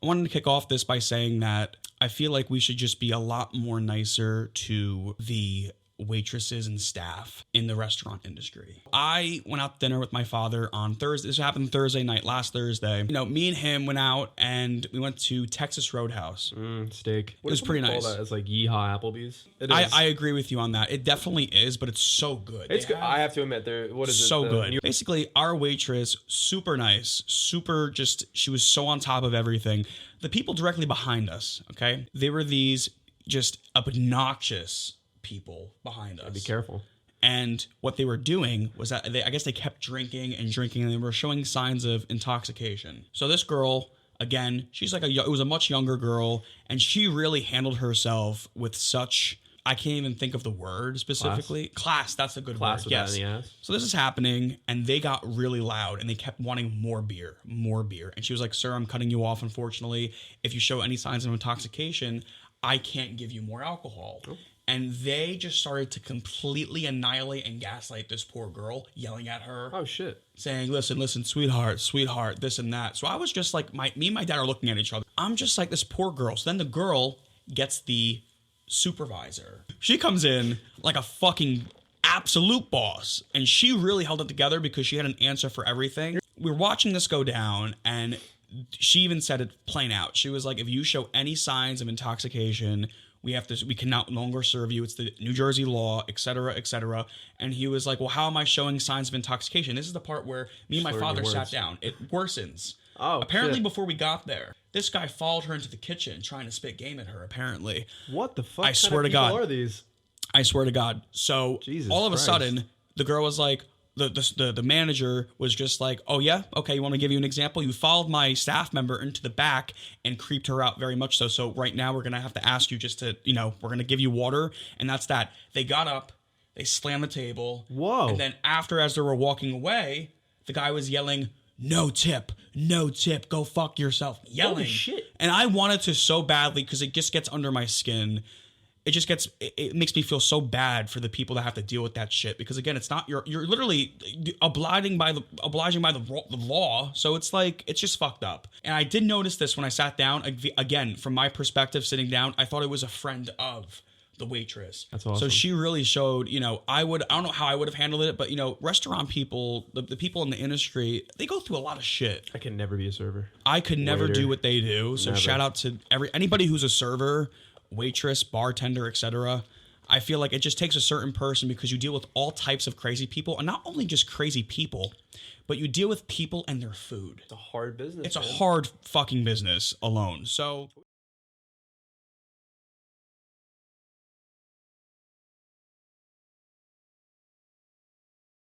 I wanted to kick off this by saying that I feel like we should just be a lot more nicer to the waitresses and staff in the restaurant industry. I went out to dinner with my father on Thursday. This happened Thursday night, last Thursday. You know, me and him went out and we went to Texas Roadhouse. Steak. It was pretty nice. That? It's like Yee-Haw Applebee's. I agree with you on that. It definitely is, but it's so good. It's good. I have to admit, what is it? So good. Basically, our waitress, super nice, she was so on top of everything. The people directly behind us, okay? They were these just obnoxious people behind us. Be careful. And what they were doing was that I guess they kept drinking and they were showing signs of intoxication. So this girl, again, she's like it was a much younger girl, and she really handled herself with such, I can't even think of the word specifically. Class, that's a good word. Yes. So this is happening, and they got really loud, and they kept wanting more beer. And she was like, "Sir, I'm cutting you off, unfortunately. If you show any signs of intoxication, I can't give you more alcohol." Oh. And they just started to completely annihilate and gaslight this poor girl, yelling at her. Oh, shit. Saying, listen, sweetheart, this and that. So I was just like, me and my dad are looking at each other. I'm just like, this poor girl. So then the girl gets the supervisor. She comes in like a fucking absolute boss. And she really held it together because she had an answer for everything. We're watching this go down, and she even said it plain out. She was like, if you show any signs of intoxication, we can no longer serve you. It's the New Jersey law, et cetera, et cetera. And he was like, well, how am I showing signs of intoxication? This is the part where me and my father sat down. It worsens. Oh, apparently, shit. Before we got there, this guy followed her into the kitchen trying to spit game at her, apparently. What the fuck? I swear to God. What are these? I swear to God. So Jesus all of a Christ. sudden, the girl was like, the manager was just like, oh yeah, okay, you want to give you an example? You followed my staff member into the back and creeped her out very much so. So right now we're going to have to ask you just to, we're going to give you water, and that's that. They got up, they slammed the table. Whoa. And then as they were walking away, the guy was yelling, no tip, go fuck yourself, yelling. Holy shit. And I wanted to so badly because it just gets under my skin. It makes me feel so bad for the people that have to deal with that shit, because again, it's not you're literally obliging by the law. So it's like, it's just fucked up. And I did notice this when I sat down. Again, from my perspective, sitting down, I thought it was a friend of the waitress. That's awesome. So she really showed, I don't know how I would have handled it, but restaurant people, the people in the industry, they go through a lot of shit. I can never be a server. I could never do what they do. So Never. Shout out to anybody who's a server, waitress, bartender, etc. I feel like it just takes a certain person, because you deal with all types of crazy people, and not only just crazy people, but you deal with people and their food. It's a hard business. It's a hard fucking business alone. So